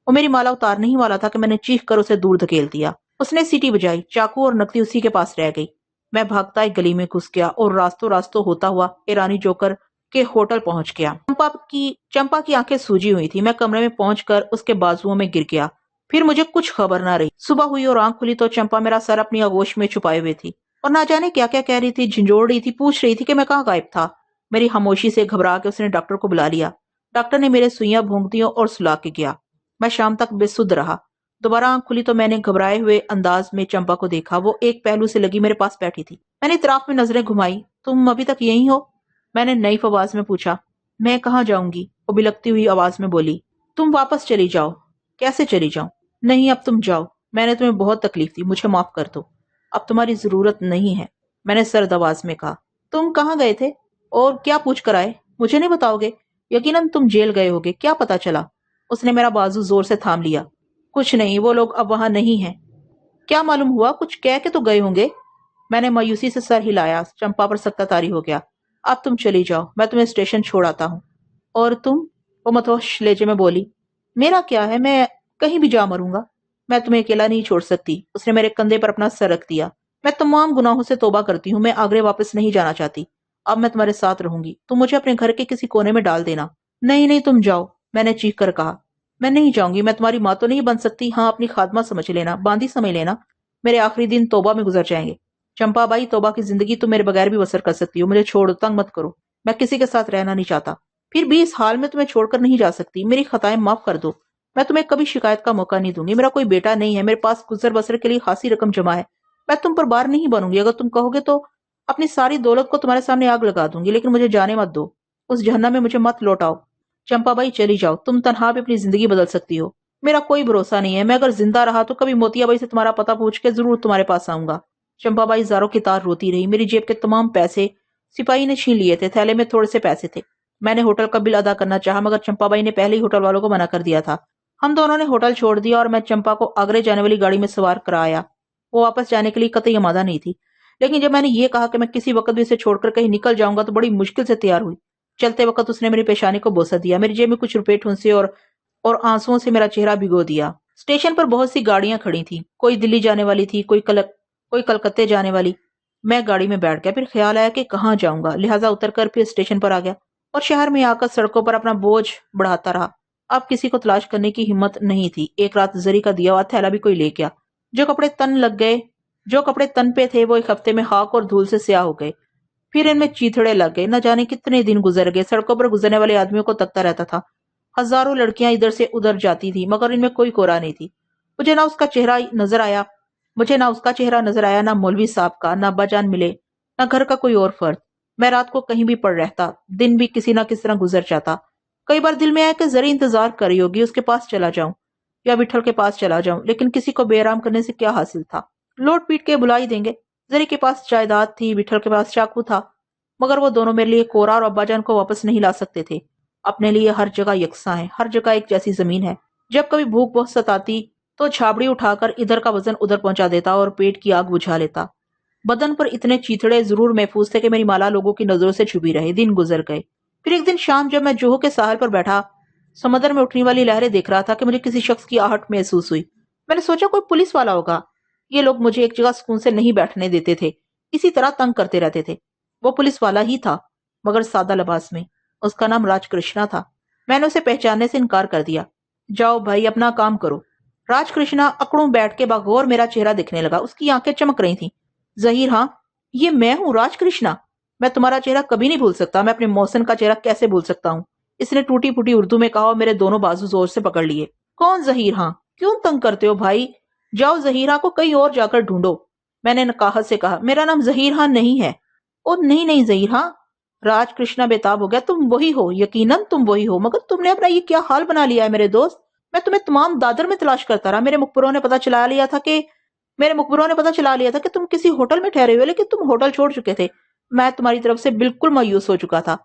وہ میری مالا اتارنے ہی والا تھا کہ میں نے چیخ کر اسے دور دھکیل دیا۔ اس نے سیٹی بجائی، چاقو اور نکتی اسی کے پاس رہ گئی۔ میں بھاگتا ایک گلی میں گھس گیا اور راستوں ہوتا ہوا ایرانی جوکر کے ہوٹل پہنچ گیا۔ چمپا کی آنکھیں سوجی ہوئی تھی۔ میں کمرے میں پہنچ کر اس کے بازوؤں میں گر گیا۔ پھر مجھے کچھ خبر نہ رہی۔ صبح ہوئی اور آنکھ کھلی تو چمپا میرا سر اپنی آغوش میں چھپائے ہوئے تھی اور نہ جانے کیا کیا کہہ رہی تھی، جھنجھوڑ رہی تھی، پوچھ رہی تھی کہ میں کہاں غائب تھا۔ میری خاموشی سے گھبرا کے اس نے ڈاکٹر کو بلا لیا۔ ڈاکٹر نے میرے سوئیاں بھونک دیں اور سلا کے گیا۔ میں شام تک بے سدھ رہا۔ دوبارہ آنکھ کھلی تو میں نے گھبرائے ہوئے انداز میں چمپا کو دیکھا۔ وہ ایک پہلو سے لگی میرے پاس بیٹھی تھی۔ میں نے اطراف میں نظریں گھمائی۔ تم ابھی تک یہیں ہو؟ میں نے نئی آواز میں پوچھا۔ میں کہاں جاؤں گی؟ وہ بلکتی ہوئی آواز میں بولی۔ تم واپس چلی جاؤ۔ کیسے چلی جاؤں؟ نہیں، اب تم جاؤ۔ میں نے تمہیں بہت تکلیف دی، مجھے معاف کر دو۔ اب تمہاری ضرورت نہیں ہے، میں نے سرد آواز میں کہا۔ تم کہاں گئے تھے اور کیا پوچھ کر آئے؟ مجھے نہیں بتاؤ گے؟ یقیناً تم جیل گئے ہوگے، کیا پتا چلا؟ اس نے میرا بازو زور سے تھام لیا۔ کچھ نہیں، وہ لوگ اب وہاں نہیں ہیں۔ کیا معلوم ہوا؟ کچھ کہہ کے تو گئے ہوں گے۔ میں نے مایوسی سے سر ہلایا۔ چمپا پر سکتہ طاری ہو گیا۔ اب تم چلی جاؤ، میں تمہیں اسٹیشن چھوڑ آتا ہوں۔ اور تم؟ وہ متوش لہجے میں بولی۔ میرا کیا ہے، میں کہیں بھی جا مروں گا، میں تمہیں اکیلا نہیں چھوڑ سکتی۔ اس نے میرے کندھے پر اپنا سر رکھ دیا۔ میں تمام گناہوں سے توبہ کرتی ہوں، میں آگرے واپس نہیں جانا چاہتی۔ اب میں تمہارے ساتھ رہوں گی، تم مجھے اپنے گھر کے کسی کونے میں ڈال دینا۔ نہیں نہیں، تم جاؤ، میں نے چیخ کر کہا۔ میں نہیں جاؤں گی، میں تمہاری ماں تو نہیں بن سکتی، ہاں اپنی خادمہ سمجھ لینا، باندی سمجھ لینا۔ میرے آخری دن توبہ میں گزر جائیں گے۔ چمپا بائی، توبہ کی زندگی تم میرے بغیر بھی بسر کر سکتی ہو، مجھے چھوڑ دو، تنگ مت کرو، میں کسی کے ساتھ رہنا نہیں چاہتا۔ پھر بھی اس حال میں تمہیں چھوڑ کر نہیں جا سکتی، میری خطائیں معاف کر دو، میں تمہیں کبھی شکایت کا موقع نہیں دوں گی۔ میرا کوئی بیٹا نہیں ہے، میرے پاس گزر بسر کے لیے خاصی رقم جمع ہے، میں تم پر بار نہیں بنوں گی۔ اگر تم کہو گے تو اپنی ساری دولت کو تمہارے سامنے آگ لگا دوں گی، لیکن مجھے جانے مت دو، اس جہنم میں مجھے مت لوٹاؤ۔ چمپا بائی چلی جاؤ، تم تنہا بھی اپنی زندگی بدل سکتی ہو، میرا کوئی بھروسہ نہیں ہے، میں اگر زندہ رہا تو کبھی موتیا بائی سے تمہارا پتہ پوچھ کے ضرور تمہارے پاس آؤں گا۔ چمپا بائی زاروں کی تار روتی رہی۔ میری جیب کے تمام پیسے سپاہی نے چھین لیے تھے، تھیلے میں تھوڑے سے پیسے تھے۔ میں نے ہوٹل کا بل ادا کرنا چاہا مگر چمپا بائی نے پہلے ہی ہوٹل والوں کو منع کر دیا تھا۔ ہم دونوں نے ہوٹل چھوڑ دیا اور میں چمپا کو آگرے جانے والی گاڑی میں سوار کرایا۔ وہ واپس جانے کے لیے قطعی آمادہ نہیں تھی، لیکن جب میں نے یہ کہا کہ میں کسی وقت بھی اسے چھوڑ کر کہیں نکل جاؤں گا تو بڑی مشکل سے تیار ہوئی۔ چلتے وقت اس نے میری پیشانی کو بوسہ دیا، میری جیب میں کچھ روپے ٹھونسے اور آنسوؤں سے میرا چہرہ بھگو دیا۔ اسٹیشن پر بہت سی گاڑیاں کھڑی تھیں، کوئی دلی جانے والی تھی، کوئی کلکتے جانے والی۔ میں گاڑی میں بیٹھ گیا، پھر خیال آیا کہ کہاں جاؤں گا، لہٰذا اتر کر پھر اسٹیشن پر آ گیا اور شہر میں آ کر سڑکوں پر اپنا بوجھ بڑھاتا رہا۔ اب کسی کو تلاش کرنے کی ہمت نہیں تھی۔ ایک رات زری کا دیا ہوا تھیلا بھی کوئی لے گیا۔ جو کپڑے تن پہ تھے وہ ایک ہفتے میں خاک اور دھول سے سیاہ ہو گئے، پھر ان میں چیتھڑے لگ گئے۔ نہ جانے کتنے دن گزر گئے، سڑکوں پر گزرنے والے آدمیوں کو تکتا رہتا تھا۔ ہزاروں لڑکیاں ادھر سے ادھر جاتی تھی مگر ان میں کوئی کورا نہیں تھی۔ مجھے نہ اس کا چہرہ نظر آیا، نہ مولوی صاحب کا، نہ ابا جان ملے، نہ گھر کا کوئی اور فرد۔ میں رات کو کہیں بھی پڑ رہتا، دن بھی کسی نہ کس طرح گزر جاتا۔ کئی بار دل میں آیا کہ زری انتظار کر رہی ہوگی، اس کے پاس چلا جاؤں یا وٹھل کے پاس چلا جاؤں، لیکن کسی کو بے آرام کرنے سے کیا حاصل تھا؟ لوٹ پیٹ کے بلا ہی دیں گے۔ زری کے پاس جائیداد تھی، وٹھل کے پاس چاقو تھا، مگر وہ دونوں میرے لیے کورا اور ابا جان کو واپس نہیں لا سکتے تھے۔ اپنے لیے ہر جگہ یکساں ہے، ہر جگہ ایک جیسی زمین ہے۔ جب کبھی بھوک بہت ستاتی تو چھابڑی اٹھا کر ادھر کا وزن ادھر پہنچا دیتا اور پیٹ کی آگ بجھا لیتا۔ بدن پر اتنے چیتھڑے ضرور محفوظ تھے کہ میری مالا لوگوں کی نظروں سے چھپی رہے۔ دن گزر گئے۔ پھر ایک دن شام جب میں جوہو کے ساحل پر بیٹھا سمندر میں اٹھنے والی لہریں دیکھ رہا تھا کہ مجھے کسی شخص کی آہٹ محسوس ہوئی۔ میں نے سوچا کوئی پولیس والا ہوگا، یہ لوگ مجھے ایک جگہ سکون سے نہیں بیٹھنے دیتے تھے، اسی طرح تنگ کرتے رہتے تھے۔ وہ پولیس والا ہی تھا مگر سادہ لباس میں۔ اس کا نام راج کرشنا تھا۔ میں نے اسے پہچاننے سے انکار کر دیا۔ جاؤ بھائی، اپنا کام کرو۔ راج کرشنا اکڑوں بیٹھ کے باغور میرا چہرہ دیکھنے لگا، اس کی آنکھیں چمک رہی تھیں۔ ظہیر، ہاں یہ میں ہوں، راج کرشنا۔ میں تمہارا چہرہ کبھی نہیں بھول سکتا، میں اپنے محسن کا چہرہ کیسے بھول سکتا ہوں؟ اس نے ٹوٹی پھوٹی اردو میں کہا اور میرے دونوں بازو زور سے پکڑ لیے۔ کون ظہیر؟ ہاں کیوں تنگ کرتے ہو بھائی؟ جاؤ ظہیرہ کو کہیں اور جا کر ڈھونڈو۔ میں نے نقاہت سے کہا، میرا نام ظہیر ہاں نہیں ہے۔ او نہیں ظہیر ہاں۔ راج کرشنا بےتاب ہو گیا۔ تم وہی ہو، یقیناً تم وہی ہو، مگر تم نے اپنا یہ کیا حال بنا لیا ہے میرے دوست؟ میں تمہیں تمام دادر میں تلاش کرتا رہا، میرے مخبروں نے پتہ چلا لیا تھا کہ تم کسی ہوٹل میں ٹھہرے ہوئے، لیکن تم ہوٹل چھوڑ چکے تھے۔ میں تمہاری طرف سے بالکل مایوس ہو چکا تھا۔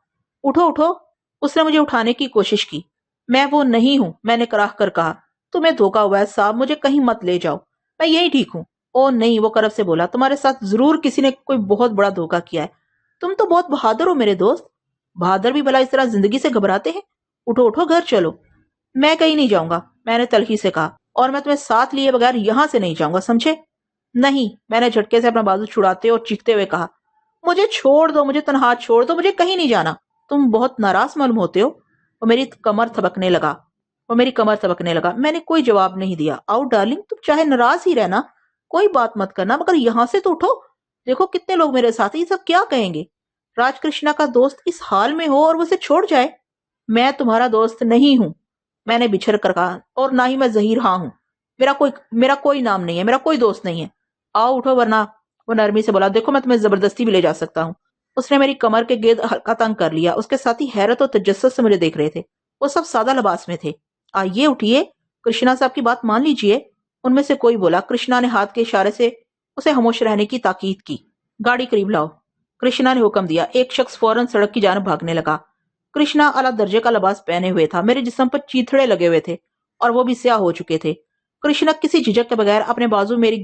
اٹھو اٹھو۔ اس نے مجھے اٹھانے کی کوشش کی۔ میں وہ نہیں ہوں، میں نے کراہ کر کہا۔ تمہیں دھوکا ہوا ہے صاحب، مجھے کہیں مت لے جاؤ، میں یہی ٹھیک ہوں۔ او نہیں، وہ کرب سے بولا، تمہارے ساتھ ضرور کسی نے کوئی بہت بڑا دھوکا کیا ہے۔ تم تو بہت بہادر ہو میرے دوست۔ بہادر بھی بھلا اس طرح زندگی سے گھبراتے ہیں؟ اٹھو اٹھو، گھر چلو۔ میں کہیں نہیں جاؤں گا، میں نے تلخی سے کہا، اور میں تمہیں ساتھ لیے بغیر یہاں سے نہیں جاؤں گا، سمجھے؟ نہیں، میں نے جھٹکے سے اپنا بازو چھڑاتے اور چیختے ہوئے کہا، مجھے چھوڑ دو، مجھے تنہا چھوڑ دو، مجھے کہیں نہیں جانا۔ تم بہت ناراض معلوم ہوتے ہو۔ وہ میری کمر تھبکنے لگا۔ میں نے کوئی جواب نہیں دیا۔ آؤ ڈارلنگ، تم چاہے ناراض ہی رہنا، کوئی بات مت کرنا، مگر یہاں سے تو اٹھو۔ دیکھو کتنے لوگ میرے ساتھ ہیں، یہ سب کیا کہیں گے؟ راج کرشنا کا دوست اس حال میں ہو اور وہ اسے چھوڑ جائے۔ میں تمہارا دوست نہیں ہوں، میں نے بچھڑ کر کہا، اور نہ ہی میں ظہیر ہاں ہوں۔ میرا کوئی نام نہیں ہے، میرا کوئی دوست نہیں ہے۔ آؤ اٹھو ورنہ۔ وہ نرمی سے بولا، دیکھو میں تمہیں زبردستی بھی لے جا سکتا ہوں۔ اس نے میری کمر کے گرد ہلکا تنگ کر لیا۔ اس کے ساتھی حیرت اور تجسس سے مجھے دیکھ رہے تھے۔ وہ سب سادہ لباس میں تھے۔ آئیے اٹھیے، کرشنا صاحب کی بات مان لیجئے، ان میں سے کوئی بولا۔ کرشنا نے ہاتھ کے اشارے سے اسے خاموش رہنے کی تاکید کی۔ گاڑی قریب لاؤ، کرشنا نے حکم دیا۔ ایک شخص فوراً سڑک کی جانب بھاگنے لگا۔ کرشنا اعلیٰ درجے کا لباس پہنے ہوئے تھا، میرے جسم پر چیتھڑے لگے ہوئے تھے اور وہ بھی سیاہ ہو چکے تھے۔ کرشنا کسی جھجک کے بغیر اپنے بازو میرے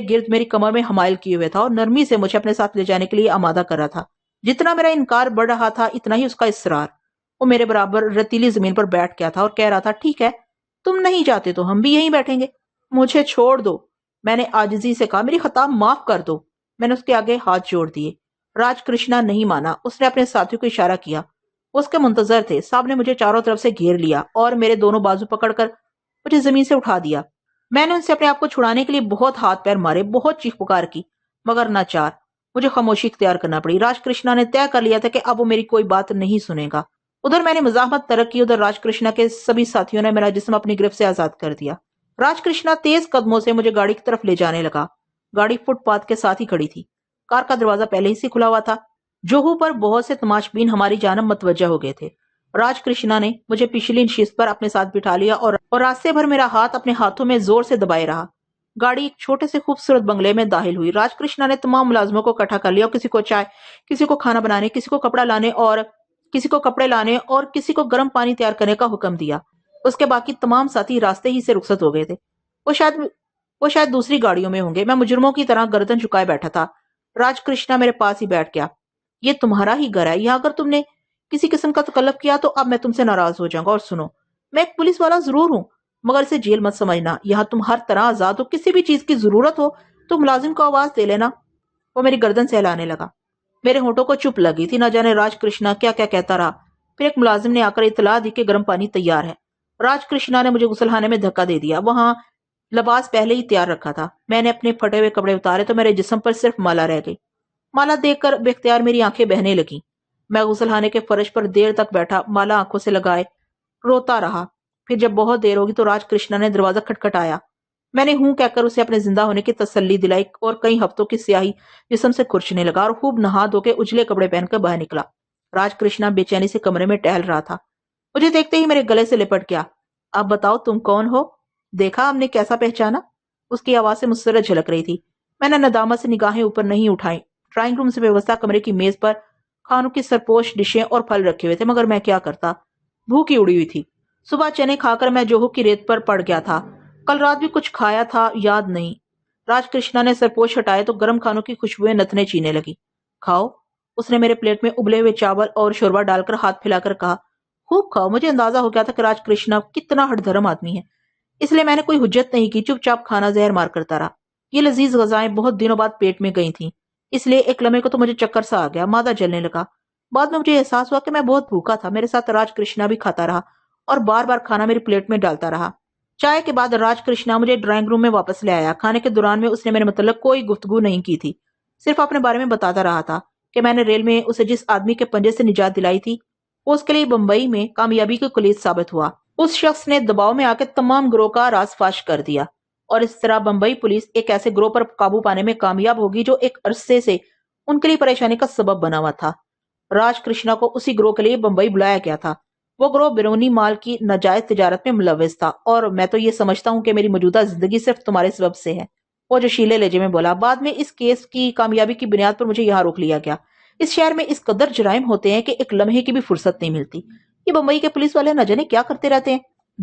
گرد میری کمر میں حمائل کیے ہوئے تھا اور نرمی سے مجھے اپنے ساتھ لے جانے کے لیے آمادہ کر رہا تھا۔ جتنا میرا انکار بڑھ رہا تھا اتنا ہی اس کا اصرار۔ وہ میرے برابر رتیلی زمین پر بیٹھ گیا تھا اور کہہ رہا تھا، ٹھیک ہے، تم نہیں جاتے تو ہم بھی یہیں بیٹھیں گے۔ مجھے چھوڑ دو، میں نے عاجزی سے کہا، میری خطا معاف کر دو۔ میں نے اس کے آگے ہاتھ جوڑ دیے۔ راج کرشنا نہیں مانا۔ اس نے اپنے ساتھیوں کو اشارہ کیا۔ وہ اس کے منتظر تھے۔ صاحب نے مجھے چاروں طرف سے گھیر لیا اور میرے دونوں بازو پکڑ کر مجھے زمین سے اٹھا دیا۔ میں نے ان سے اپنے آپ کو چھڑانے کے لیے بہت ہاتھ پیر مارے، بہت چیخ پکار کی، مگر ناچار مجھے خاموشی اختیار کرنا پڑی۔ راج کرشنا نے طے کر لیا تھا کہ اب وہ میری کوئی بات نہیں سنے گا۔ ادھر میں نے مزاحمت ترک کی، ادھر راج کرشنا کے سبھی ساتھیوں نے میرا جسم اپنی گرفت سے آزاد کر دیا۔ راج کرشنا تیز قدموں سے مجھے گاڑی کی طرف لے جانے لگا۔ گاڑی فٹ پاتھ کے ساتھ ہی کھڑی تھی۔ کار کا دروازہ پہلے ہی سے کھلا ہوا تھا۔ جوہو پر بہت سے تماش بین ہماری جانب متوجہ ہو گئے تھے۔ راج کرشنا نے مجھے پچھلی نشست پر اپنے ساتھ بٹھا لیا اور راستے بھر میرا ہاتھ اپنے ہاتھوں میں زور سے دبائے رہا۔ گاڑی ایک چھوٹے سے خوبصورت بنگلے میں داخل ہوئی۔ راج کرشنا نے تمام ملازموں کو اکٹھا کر لیا اور کسی کو چائے، کسی کو کھانا بنانے، کسی کو کپڑے لانے اور کسی کو گرم پانی تیار کرنے کا حکم دیا۔ اس کے باقی تمام ساتھی راستے ہی سے رخصت ہو گئے تھے۔ وہ شاید دوسری گاڑیوں میں ہوں گے۔ میں مجرموں کی طرح گردن جھکائے بیٹھا تھا۔ راج کرشنا میرے پاس ہی بیٹھ گیا۔ یہ تمہارا ہی گھر ہے، یہاں اگر تم نے کسی قسم کا تکلف کیا تو اب میں تم سے ناراض ہو جاؤں گا۔ اور سنو، میں ایک پولیس والا ضرور ہوں، مگر اسے جیل مت سمجھنا۔ یہاں تم ہر طرح آزاد ہو، کسی بھی چیز کی ضرورت ہو تو ملازم کو آواز دے لینا۔ وہ میری گردن سہلانے لگا۔ میرے ہونٹوں کو چپ لگی تھی، نہ جانے راج کرشنا کیا کیا کہتا رہا۔ پھر ایک ملازم نے آ کر اطلاع دی کہ گرم پانی تیار ہے۔ راج کرشنا نے مجھے غسل خانے میں دھکا دے دیا۔ وہاں لباس پہلے ہی تیار رکھا تھا۔ میں نے اپنے پھٹے ہوئے کپڑے اتارے تو میرے جسم پر صرف مالا رہ گئی۔ مالا دیکھ کر بے اختیار میری آنکھیں بہنے لگیں۔ میں غسل خانے کے فرش پر دیر تک بیٹھا، مالا آنکھوں سے لگائے روتا رہا۔ پھر جب بہت دیر ہوگی تو راج کرشنا نے دروازہ کھٹکھٹایا۔ میں نے ہوں کہہ کر اسے اپنے زندہ ہونے کی تسلی دلائی اور کئی ہفتوں کی سیاہی جسم سے کھرچنے لگا اور خوب نہا دھو کے اجلے کپڑے پہن کر باہر نکلا۔ راج کرشنا بے چینی سے کمرے میں ٹہل رہا تھا۔ مجھے دیکھتے ہی میرے گلے سے لپٹ گیا۔ اب بتاؤ تم کون ہو؟ دیکھا ہم نے کیسا پہچانا؟ اس کی آواز سے مسرت جھلک رہی تھی۔ میں نے ندامت سے نگاہیں اوپر نہیں اٹھائیں۔ ڈرائنگ روم سے ویوستھا کمرے کی میز پر کھانوں کی سرپوش ڈشیں اور پھل رکھے ہوئے تھے، مگر میں کیا کرتا؟ بھوک ہی اڑی ہوئی تھی۔ صبح چنے کھا کر میں جوہو کی ریت پر پڑ گیا تھا۔ کل رات بھی کچھ کھایا تھا، یاد نہیں۔ راج کرشنا نے سرپوش ہٹائے تو گرم کھانوں کی خوشبوئیں نتنے چینے لگی۔ کھاؤ، اس نے میرے پلیٹ میں ابلے ہوئے چاول اور شوربہ ڈال کر ہاتھ پھیلا کر کہا۔ خوب کھاؤ۔ مجھے اندازہ ہو گیا تھا کہ راج کرشنا کتنا ہٹ دھرم آدمی ہے، اس لیے میں نے کوئی حجت نہیں کی، چپ چاپ کھانا زہر مار کرتا رہا۔ یہ لذیذ غذائیں بہت دنوں بعد پیٹ میں گئی تھیں، اس لیے ایک لمحے کو تو مجھے چکر سا آ گیا، معدہ جلنے لگا۔ بعد میں مجھے احساس ہوا کہ میں بہت بھوکا تھا۔ میرے ساتھ راج کرشنا بھی کھاتا رہا اور بار بار کھانا میری پلیٹ میں ڈالتا رہا۔ چائے کے بعد راج کرشنا مجھے ڈرائنگ روم میں واپس لے آیا۔ کھانے کے دوران میں اس نے میرے متعلق کوئی گفتگو نہیں کی تھی، صرف اپنے بارے میں بتاتا رہا تھا کہ میں نے ریل میں اسے جس آدمی کے پنجے سے نجات دلائی تھی وہ اس کے لیے بمبئی میں کامیابی کی کلید ثابت ہوا۔ اس شخص نے دباؤ میں آ کے تمام گروہ کا راز فاش کر دیا اور اس طرح بمبئی پولیس ایک ایسے گروہ پر قابو پانے میں کامیاب ہوگی جو ایک عرصے سے ان کے لیے پریشانی کا سبب بنا ہوا تھا۔ راج کرشنا کو اسی گروہ کے لیے بمبئی بلایا گیا تھا۔ وہ گروہ بیرونی مال کی ناجائز تجارت میں ملوث تھا اور میں تو یہ سمجھتا ہوں کہ میری موجودہ زندگی صرف تمہارے سبب سے ہے۔ وہ جوشیلے لہجے میں بولا۔ بعد میں اس کیس کی کامیابی کی بنیاد پر مجھے یہاں روک لیا گیا۔ اس شہر میں اس قدر جرائم ہوتے ہیں کہ ایک لمحے کی بھی فرصت نہیں ملتی۔ یہ بمبئی کے پولیس والے نہ جانے کیا کرتے رہتے ہیں،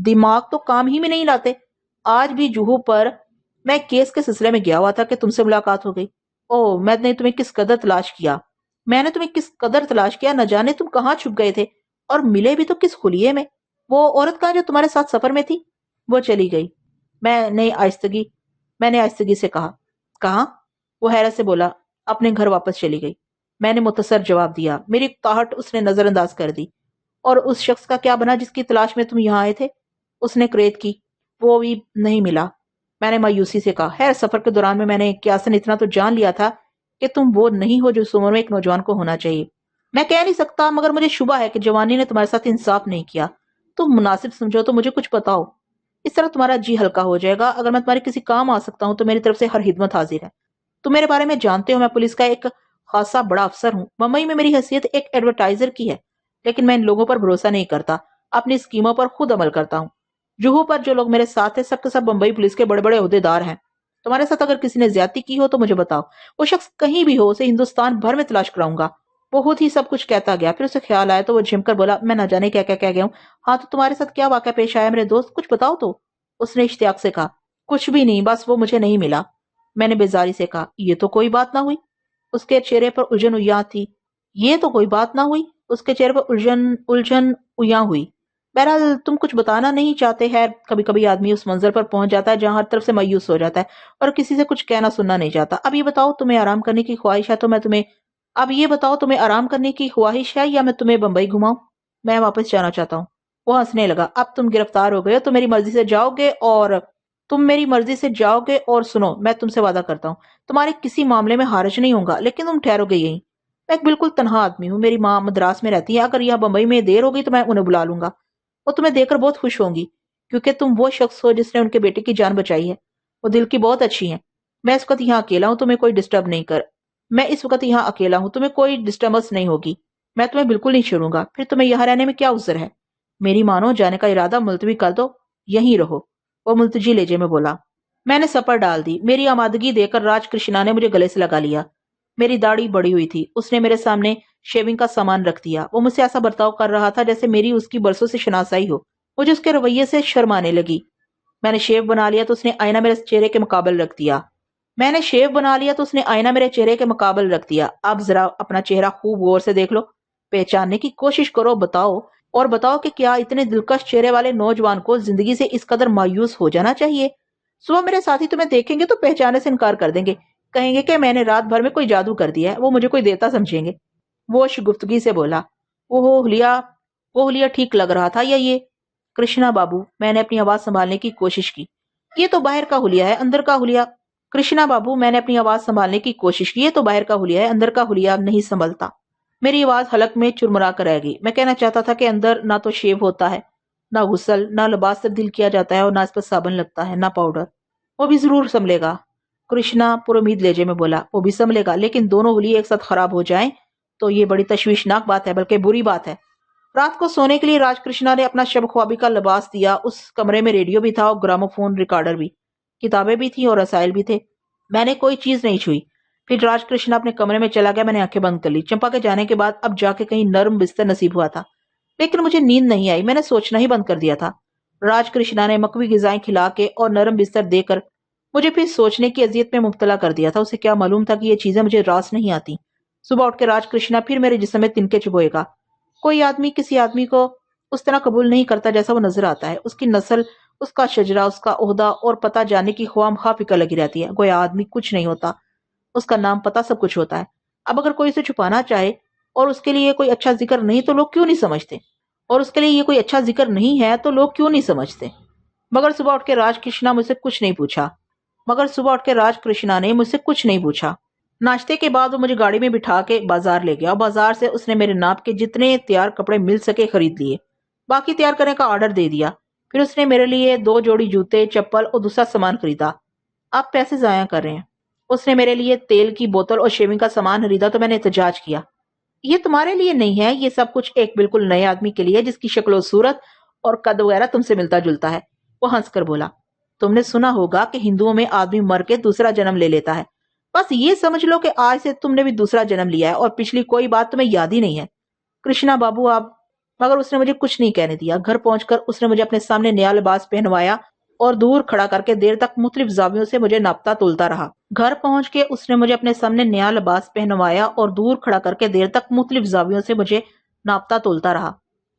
دماغ تو کام ہی میں نہیں لاتے۔ آج بھی جوہو پر میں کیس کے سلسلے میں گیا ہوا تھا کہ تم سے ملاقات ہو گئی۔ اوہ، میں نے تمہیں کس قدر تلاش کیا، نہ جانے تم کہاں چھپ گئے تھے اور ملے بھی تو کس خلیے میں۔ وہ عورت کہاں جو تمہارے ساتھ سفر میں تھی؟ وہ چلی گئی، میں نے آہستگی سے کہا۔ کہاں؟ وہ حیرت سے بولا، اپنے گھر واپس چلی گئی۔ میں نے متصر جواب دیا۔ میری اکتاہٹ اس نے نظر انداز کر دی۔ اور اس شخص کا کیا بنا جس کی تلاش میں تم یہاں آئے تھے؟ اس نے کریت کی۔ وہ بھی نہیں ملا۔ میں نے مایوسی سے کہا، خیر سفر کے دوران میں نے قیاساً اتنا تو جان لیا تھا کہ تم وہ نہیں ہو جو اس عمر میں ایک نوجوان کو ہونا چاہیے۔ میں کہہ نہیں سکتا، مگر مجھے شبہ ہے کہ جوانی نے تمہارے ساتھ انصاف نہیں کیا۔ تم مناسب سمجھو تو مجھے کچھ بتاؤ، اس طرح تمہارا جی ہلکا ہو جائے گا۔ اگر میں تمہارے کسی کام آ سکتا ہوں تو میری طرف سے ہر خدمت حاضر ہے۔ تم میرے بارے میں جانتے ہو، میں پولیس کا ایک خاصا بڑا افسر ہوں۔ ممبئی میں میری حیثیت ایک ایڈورٹائزر کی ہے، لیکن میں ان لوگوں پر بھروسہ نہیں کرتا، اپنی اسکیموں پر خود عمل کرتا ہوں۔ جوہو پر جو لوگ میرے ساتھ ہیں سب کے سب بمبئی پولیس کے بڑے بڑے عہدیدار ہیں۔ تمہارے ساتھ اگر کسی نے زیادتی کی ہو تو مجھے بتاؤ، وہ شخص کہیں بھی ہو اسے ہندوستان بھر میں تلاش کراؤں گا۔ وہ خود ہی سب کچھ کہتا گیا، پھر اسے خیال آیا تو وہ جھم کر بولا، میں نہ جانے کیا کیا کہہ گیا ہوں۔ ہاں تو تمہارے ساتھ کیا واقعہ پیش آیا میرے دوست، کچھ بتاؤ تو۔ اس نے اشتیاق سے کہا، کچھ بھی نہیں، بس وہ مجھے نہیں ملا۔ میں نے بیزاری سے کہا، یہ تو کوئی بات نہ ہوئی۔ اس کے چہرے پر الجھن اویاں تھی۔ یہ تو کوئی بات نہ ہوئی، اس کے چہرے پر الجھن اویاں ہوئی۔ بہرحال تم کچھ بتانا نہیں چاہتے۔ خیر کبھی کبھی آدمی اس منظر پر پہنچ جاتا ہے جہاں ہر طرف سے مایوس ہو جاتا ہے اور کسی سے کچھ کہنا سننا نہیں چاہتا۔ اب یہ بتاؤ تمہیں آرام کرنے کی خواہش ہے یا میں تمہیں بمبئی گھماؤں؟ میں واپس جانا چاہتا ہوں۔ وہ ہنسنے لگا، اب تم گرفتار ہو گئے ہو تو میری مرضی سے جاؤ گے اور سنو میں تم سے وعدہ کرتا ہوں تمہارے کسی معاملے میں حرج نہیں ہوگا، لیکن تم ٹھہرو گے یہیں۔ میں ایک بالکل تنہا آدمی ہوں، میری ماں مدراس میں رہتی ہے، اگر یہاں بمبئی میں دیر ہوگی تو میں انہیں بلا لوں گا۔ وہ تمہیں دیکھ کر بہت خوش ہوں گی کیونکہ تم وہ شخص ہو جس نے ان کے بیٹے کی جان بچائی ہے۔ وہ دل کی بہت اچھی ہیں۔ میں اس وقت یہاں اکیلا ہوں، تمہیں کوئی ڈسٹربنس نہیں ہوگی۔ میں تمہیں بالکل نہیں چھوڑوں گا۔ پھر تمہیں یہاں رہنے میں کیا عذر ہے؟ میری مانو، جانے کا ارادہ ملتوی کر دو، یہیں رہو۔ وہ ملتجی لہجے میں بولا۔ میں نے سپر ڈال دی۔ میری آمادگی دے کر راج کرشنا نے مجھے گلے سے لگا لیا۔ میری داڑھی بڑی ہوئی تھی، اس نے میرے سامنے شیونگ کا سامان رکھ دیا۔ وہ مجھ سے ایسا برتاؤ کر رہا تھا جیسے میری اس کی برسوں سے شناسائی ہو۔ مجھے اس کے رویے سے شرم آنے لگی۔ میں نے شیو بنا لیا تو اس نے آئینہ میرے چہرے کے مقابل رکھ دیا۔ اب ذرا اپنا چہرہ خوب غور سے دیکھ لو، پہچاننے کی کوشش کرو، بتاؤ کہ کیا اتنے دلکش چہرے والے نوجوان کو زندگی سے اس قدر مایوس ہو جانا چاہیے؟ صبح میرے ساتھی تمہیں دیکھیں گے تو پہچانے سے انکار کر دیں گے، کہیں گے کہ میں نے رات بھر میں کوئی جادو کر دیا ہے، وہ مجھے کوئی دیوتا سمجھیں گے۔ وہ شگفتگی سے بولا، وہ حلیہ ٹھیک لگ رہا تھا یا یہ؟ کرشنا بابو، میں نے اپنی آواز سنبھالنے کی کوشش کی، یہ تو باہر کا حلیہ ہے، اندر کا حلیہ نہیں سنبھلتا۔ میری آواز حلق میں چرمرا کر رہ گئی۔ میں کہنا چاہتا تھا کہ اندر نہ تو شیو ہوتا ہے، نہ غسل، نہ لباس تبدیل کیا جاتا ہے، اور نہ اس پر صابن لگتا ہے، نہ پاؤڈر۔ وہ بھی ضرور سنبھلے گا، کرشنا پر امید لہجے میں بولا، وہ بھی سنبھلے گا، لیکن دونوں حلیے ایک ساتھ خراب ہو جائیں تو یہ بڑی تشویشناک بات ہے، بلکہ بری بات ہے۔ رات کو سونے کے لیے راج کرشنا نے اپنا شب خوابی کا لباس دیا۔ اس کمرے میں ریڈیو بھی تھا اور گراموفون ریکارڈر بھی، کتابیں بھی تھیں اور رسائل بھی تھے۔ میں نے کوئی چیز نہیں چھوئی۔ پھر راج کرشنا اپنے کمرے میں چلا گیا۔ میں نے آنکھیں بند کر لی۔ چمپا کے جانے کے بعد اب جا کے کہیں نرم بستر نصیب ہوا تھا، لیکن مجھے نیند نہیں آئی۔ میں نے سوچنا ہی بند کر دیا تھا۔ راج کرشنا نے مکوی غذائیں کھلا کے اور نرم بستر دے کر مجھے پھر سوچنے کی اذیت میں مبتلا کر دیا تھا۔ اسے کیا معلوم تھا کہ یہ چیزیں مجھے راس نہیں آتی۔ صبح اٹھ کے راج کرشنا پھر میرے جسم میں تنکے چبوئے گا۔ کوئی آدمی کسی آدمی کو اس طرح قبول نہیں کرتا جیسا وہ نظر آتا ہے۔ اس کی نسل، اس کا شجرہ، اس کا عہدہ اور پتہ جاننے کی خواہ مخواہ فکر لگی رہتی ہے۔ گویا آدمی کچھ نہیں ہوتا، اس کا نام پتہ سب کچھ ہوتا ہے۔ اب اگر کوئی اسے چھپانا چاہے اور اس کے لیے کوئی اچھا ذکر نہیں تو لوگ کیوں نہیں سمجھتے؟ مگر صبح اٹھ کے راج کرشنا نے مجھ سے کچھ نہیں پوچھا۔ ناشتے کے بعد وہ مجھے گاڑی میں بٹھا کے بازار لے گیا اور بازار سے اس نے میرے ناپ کے جتنے تیار کپڑے مل سکے خرید لیے، باقی تیار کرنے کا آرڈر دے دیا۔ پھر اس نے میرے لیے 2 جوڑی جوتے، چپل اور دوسرا سامان خریدا۔ آپ پیسے ضائع کر رہے ہیں۔ اس نے میرے لیے تیل کی بوتل اور شیونگ کا سامان خریدا تو میں نے احتجاج کیا، یہ تمہارے لیے نہیں ہے، یہ سب کچھ ایک بالکل نئے آدمی کے لیے جس کی شکل و صورت اور قد وغیرہ تم سے ملتا جلتا ہے۔ وہ ہنس کر بولا، تم نے سنا ہوگا کہ ہندوؤں میں آدمی مر کے دوسرا جنم لے لیتا ہے، بس یہ سمجھ لو کہ آج سے تم نے بھی دوسرا جنم لیا ہے اور پچھلی کوئی بات تمہیں یاد ہی نہیں ہے۔ کرشنا بابو آپ… مگر اس نے مجھے کچھ نہیں کہنے دیا۔ گھر پہنچ کر اس نے مجھے اپنے سامنے نیا لباس پہنوایا اور دور کھڑا کر کے دیر تک مختلف زاویوں سے مجھے ناپتا تولتا رہا۔